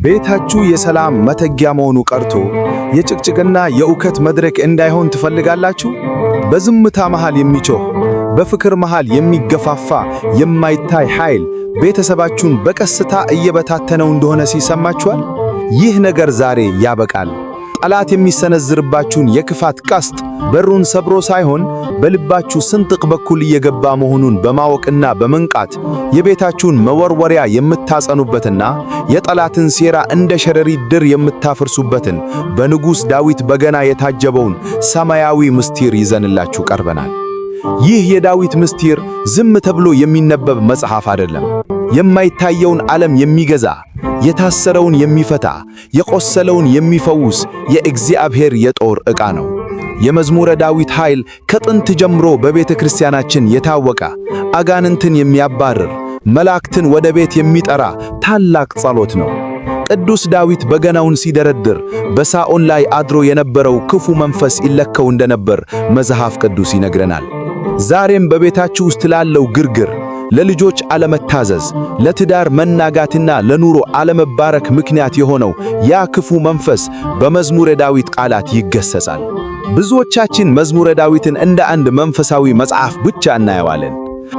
ቤታችሁ የሰላም መተጊያ መሆኑ ቀርቶ የጭቅጭቅና የእውከት መድረክ እንዳይሆን ትፈልጋላችሁ? በዝምታ መሃል የሚጮህ በፍቅር መሃል የሚገፋፋ የማይታይ ኃይል ቤተሰባችሁን በቀስታ እየበታተነው እንደሆነ ሲሰማችኋል? ይህ ነገር ዛሬ ያበቃል። ጠላት የሚሰነዝርባችሁን የክፋት ቀስት በሩን ሰብሮ ሳይሆን በልባችሁ ስንጥቅ በኩል እየገባ መሆኑን በማወቅና በመንቃት የቤታችሁን መወርወሪያ የምታጸኑበትና የጠላትን ሴራ እንደ ሸረሪት ድር የምታፈርሱበትን በንጉሥ ዳዊት በገና የታጀበውን ሰማያዊ ምስጢር ይዘንላችሁ ቀርበናል። ይህ የዳዊት ምስጢር ዝም ተብሎ የሚነበብ መጽሐፍ አይደለም። የማይታየውን ዓለም የሚገዛ የታሰረውን የሚፈታ የቆሰለውን የሚፈውስ የእግዚአብሔር የጦር ዕቃ ነው። የመዝሙረ ዳዊት ኃይል ከጥንት ጀምሮ በቤተ ክርስቲያናችን የታወቀ አጋንንትን የሚያባርር መላእክትን ወደ ቤት የሚጠራ ታላቅ ጸሎት ነው። ቅዱስ ዳዊት በገናውን ሲደረድር በሳኦል ላይ አድሮ የነበረው ክፉ መንፈስ ይለከው እንደነበር መጽሐፍ ቅዱስ ይነግረናል። ዛሬም በቤታችሁ ውስጥ ላለው ግርግር፣ ለልጆች አለመታዘዝ፣ ለትዳር መናጋትና ለኑሮ አለመባረክ ምክንያት የሆነው ያ ክፉ መንፈስ በመዝሙረ ዳዊት ቃላት ይገሰጻል። ብዙዎቻችን መዝሙረ ዳዊትን እንደ አንድ መንፈሳዊ መጽሐፍ ብቻ እናየዋለን።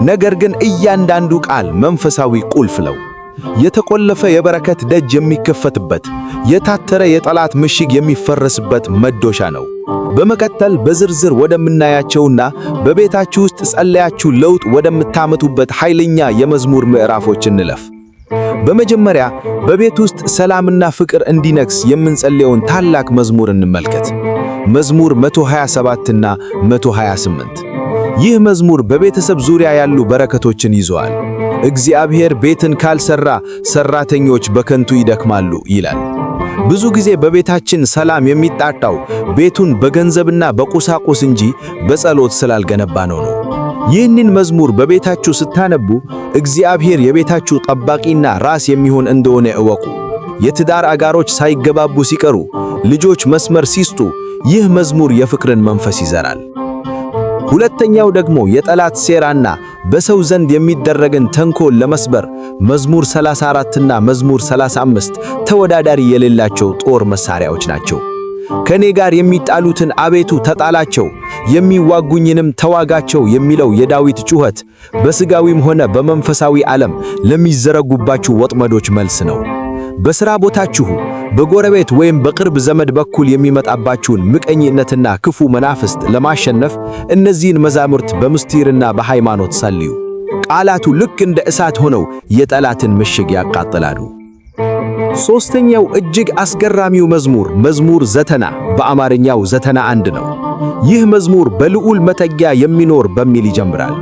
ነገር ግን እያንዳንዱ ቃል መንፈሳዊ ቁልፍ ነው። የተቆለፈ የበረከት ደጅ የሚከፈትበት፣ የታተረ የጠላት ምሽግ የሚፈረስበት መዶሻ ነው። በመቀጠል በዝርዝር ወደምናያቸውና በቤታችሁ ውስጥ ጸለያችሁ ለውጥ ወደምታመጡበት ኃይለኛ የመዝሙር ምዕራፎች እንለፍ። በመጀመሪያ በቤት ውስጥ ሰላምና ፍቅር እንዲነግስ የምንጸልየውን ታላቅ መዝሙር እንመልከት። መዝሙር 127ና 128። ይህ መዝሙር በቤተሰብ ዙሪያ ያሉ በረከቶችን ይዟል። እግዚአብሔር ቤትን ካልሰራ ሰራተኞች በከንቱ ይደክማሉ ይላል። ብዙ ጊዜ በቤታችን ሰላም የሚጣጣው ቤቱን በገንዘብና በቁሳቁስ እንጂ በጸሎት ስላልገነባነው ነው። ይህንን መዝሙር በቤታችሁ ስታነቡ እግዚአብሔር የቤታችሁ ጠባቂና ራስ የሚሆን እንደሆነ እወቁ። የትዳር አጋሮች ሳይገባቡ ሲቀሩ፣ ልጆች መስመር ሲስቱ፣ ይህ መዝሙር የፍቅርን መንፈስ ይዘራል። ሁለተኛው ደግሞ የጠላት ሴራና በሰው ዘንድ የሚደረግን ተንኮል ለመስበር መዝሙር 34ና መዝሙር 35 ተወዳዳሪ የሌላቸው ጦር መሳሪያዎች ናቸው። ከኔ ጋር የሚጣሉትን አቤቱ ተጣላቸው፣ የሚዋጉኝንም ተዋጋቸው የሚለው የዳዊት ጩኸት በሥጋዊም ሆነ በመንፈሳዊ ዓለም ለሚዘረጉባችሁ ወጥመዶች መልስ ነው። በሥራ ቦታችሁ፣ በጎረቤት ወይም በቅርብ ዘመድ በኩል የሚመጣባችሁን ምቀኝነትና ክፉ መናፍስት ለማሸነፍ እነዚህን መዛሙርት በምስጢርና በሃይማኖት ጸልዩ። ቃላቱ ልክ እንደ እሳት ሆነው የጠላትን ምሽግ ያቃጥላሉ። ሦስተኛው እጅግ አስገራሚው መዝሙር መዝሙር 90 በአማርኛው 91 ነው። ይህ መዝሙር በልዑል መጠጊያ የሚኖር በሚል ይጀምራል።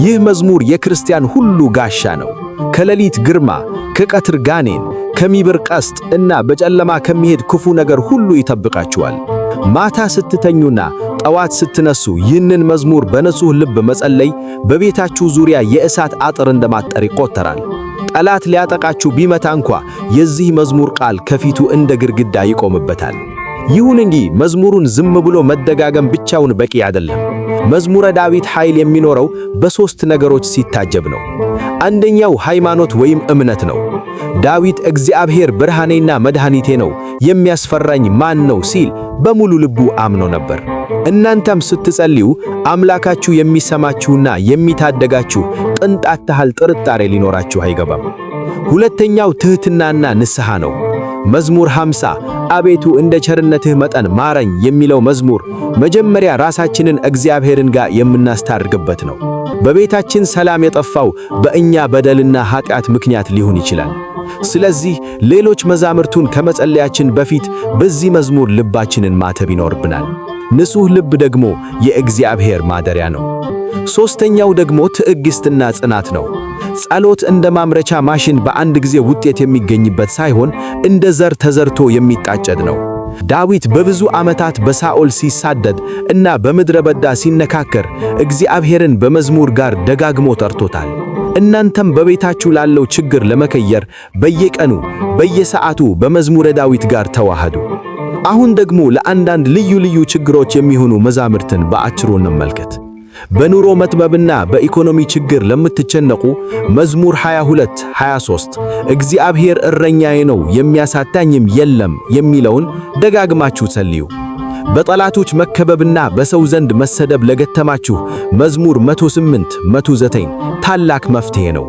ይህ መዝሙር የክርስቲያን ሁሉ ጋሻ ነው። ከሌሊት ግርማ፣ ከቀትር ጋኔን፣ ከሚበር ቀስት እና በጨለማ ከሚሄድ ክፉ ነገር ሁሉ ይጠብቃችኋል። ማታ ስትተኙና ጠዋት ስትነሱ ይህንን መዝሙር በንጹሕ ልብ መጸለይ በቤታችሁ ዙሪያ የእሳት አጥር እንደማጠር ይቆጠራል። ጠላት ሊያጠቃችሁ ቢመታ እንኳ የዚህ መዝሙር ቃል ከፊቱ እንደ ግድግዳ ይቆምበታል። ይሁን እንጂ መዝሙሩን ዝም ብሎ መደጋገም ብቻውን በቂ አይደለም። መዝሙረ ዳዊት ኃይል የሚኖረው በሦስት ነገሮች ሲታጀብ ነው። አንደኛው ሃይማኖት ወይም እምነት ነው። ዳዊት እግዚአብሔር ብርሃኔና መድኃኒቴ ነው፣ የሚያስፈራኝ ማን ነው ሲል በሙሉ ልቡ አምኖ ነበር። እናንተም ስትጸልዩ አምላካችሁ የሚሰማችሁና የሚታደጋችሁ ቅንጣት ታህል ጥርጣሬ ሊኖራችሁ አይገባም። ሁለተኛው ትሕትናና ንስሐ ነው። መዝሙር 50 አቤቱ እንደ ቸርነትህ መጠን ማረኝ የሚለው መዝሙር መጀመሪያ ራሳችንን እግዚአብሔርን ጋር የምናስታርቅበት ነው። በቤታችን ሰላም የጠፋው በእኛ በደልና ኃጢአት ምክንያት ሊሆን ይችላል። ስለዚህ ሌሎች መዛሙርቱን ከመጸለያችን በፊት በዚህ መዝሙር ልባችንን ማተብ ይኖርብናል። ንጹሕ ልብ ደግሞ የእግዚአብሔር ማደሪያ ነው። ሦስተኛው ደግሞ ትዕግስትና ጽናት ነው። ጸሎት እንደ ማምረቻ ማሽን በአንድ ጊዜ ውጤት የሚገኝበት ሳይሆን እንደ ዘር ተዘርቶ የሚጣጨድ ነው። ዳዊት በብዙ ዓመታት በሳኦል ሲሳደድ እና በምድረ በዳ ሲነካከር እግዚአብሔርን በመዝሙር ጋር ደጋግሞ ጠርቶታል። እናንተም በቤታችሁ ላለው ችግር ለመከየር በየቀኑ በየሰዓቱ በመዝሙረ ዳዊት ጋር ተዋሃዱ። አሁን ደግሞ ለአንዳንድ ልዩ ልዩ ችግሮች የሚሆኑ መዛሙርትን በአጭሩ እንመልከት። በኑሮ መጥበብና በኢኮኖሚ ችግር ለምትጨነቁ መዝሙር 22:23 እግዚአብሔር እረኛዬ ነው የሚያሳጣኝም የለም የሚለውን ደጋግማችሁ ጸልዩ። በጠላቶች መከበብና በሰው ዘንድ መሰደብ ለገተማችሁ መዝሙር 108:109 ታላቅ መፍትሄ ነው።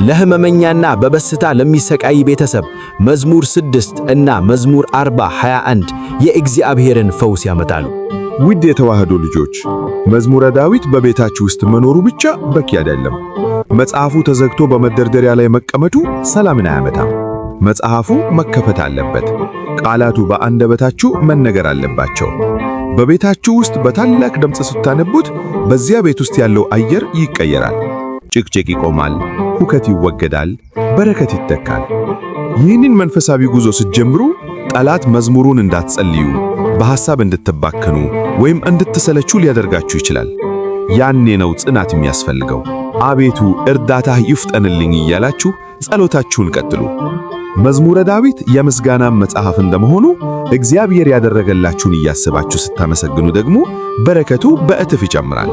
ለሕመመኛና በበሽታ ለሚሰቃይ ቤተሰብ መዝሙር 6 እና መዝሙር 40:21 የእግዚአብሔርን ፈውስ ያመጣሉ። ውድ የተዋህዶ ልጆች፣ መዝሙረ ዳዊት በቤታችሁ ውስጥ መኖሩ ብቻ በቂ አይደለም። መጽሐፉ ተዘግቶ በመደርደሪያ ላይ መቀመጡ ሰላምን አያመጣም። መጽሐፉ መከፈት አለበት። ቃላቱ በአንደበታችሁ መነገር አለባቸው። በቤታችሁ ውስጥ በታላቅ ድምፅ ስታነቡት በዚያ ቤት ውስጥ ያለው አየር ይቀየራል። ጭቅጭቅ ይቆማል፣ ሁከት ይወገዳል፣ በረከት ይተካል። ይህንን መንፈሳዊ ጉዞ ስትጀምሩ ጠላት መዝሙሩን እንዳትጸልዩ፣ በሐሳብ እንድትባከኑ ወይም እንድትሰለቹ ሊያደርጋችሁ ይችላል። ያኔ ነው ጽናት የሚያስፈልገው። አቤቱ እርዳታህ ይፍጠንልኝ እያላችሁ ጸሎታችሁን ቀጥሉ። መዝሙረ ዳዊት የምስጋና መጽሐፍ እንደመሆኑ እግዚአብሔር ያደረገላችሁን እያሰባችሁ ስታመሰግኑ ደግሞ በረከቱ በእጥፍ ይጨምራል።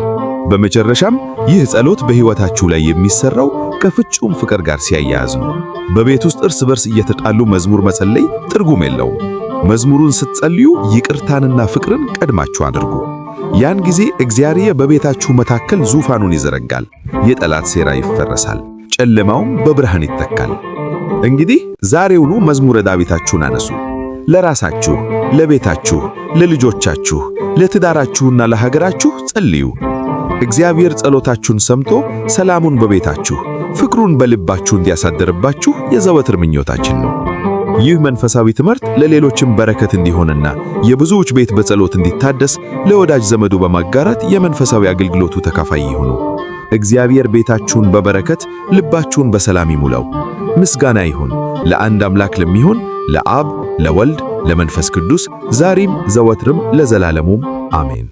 በመጨረሻም ይህ ጸሎት በሕይወታችሁ ላይ የሚሰራው ከፍጹም ፍቅር ጋር ሲያያዝ ነው። በቤት ውስጥ እርስ በርስ እየተጣሉ መዝሙር መጸለይ ትርጉም የለውም። መዝሙሩን ስትጸልዩ ይቅርታንና ፍቅርን ቀድማችሁ አድርጉ። ያን ጊዜ እግዚአብሔር በቤታችሁ መካከል ዙፋኑን ይዘረጋል። የጠላት ሴራ ይፈረሳል፣ ጨለማውም በብርሃን ይተካል። እንግዲህ ዛሬውኑ መዝሙረ ዳዊታችሁን አነሱ። ለራሳችሁ፣ ለቤታችሁ፣ ለልጆቻችሁ፣ ለትዳራችሁና ለሀገራችሁ ጸልዩ። እግዚአብሔር ጸሎታችሁን ሰምቶ ሰላሙን በቤታችሁ፣ ፍቅሩን በልባችሁ እንዲያሳድርባችሁ የዘወትር ምኞታችን ነው። ይህ መንፈሳዊ ትምህርት ለሌሎችም በረከት እንዲሆንና የብዙዎች ቤት በጸሎት እንዲታደስ ለወዳጅ ዘመዱ በማጋራት የመንፈሳዊ አገልግሎቱ ተካፋይ ይሁኑ። እግዚአብሔር ቤታችሁን በበረከት ልባችሁን በሰላም ይሙላው። ምስጋና ይሁን ለአንድ አምላክ ለሚሆን ለአብ ለወልድ ለመንፈስ ቅዱስ ዛሬም ዘወትርም ለዘላለሙም አሜን።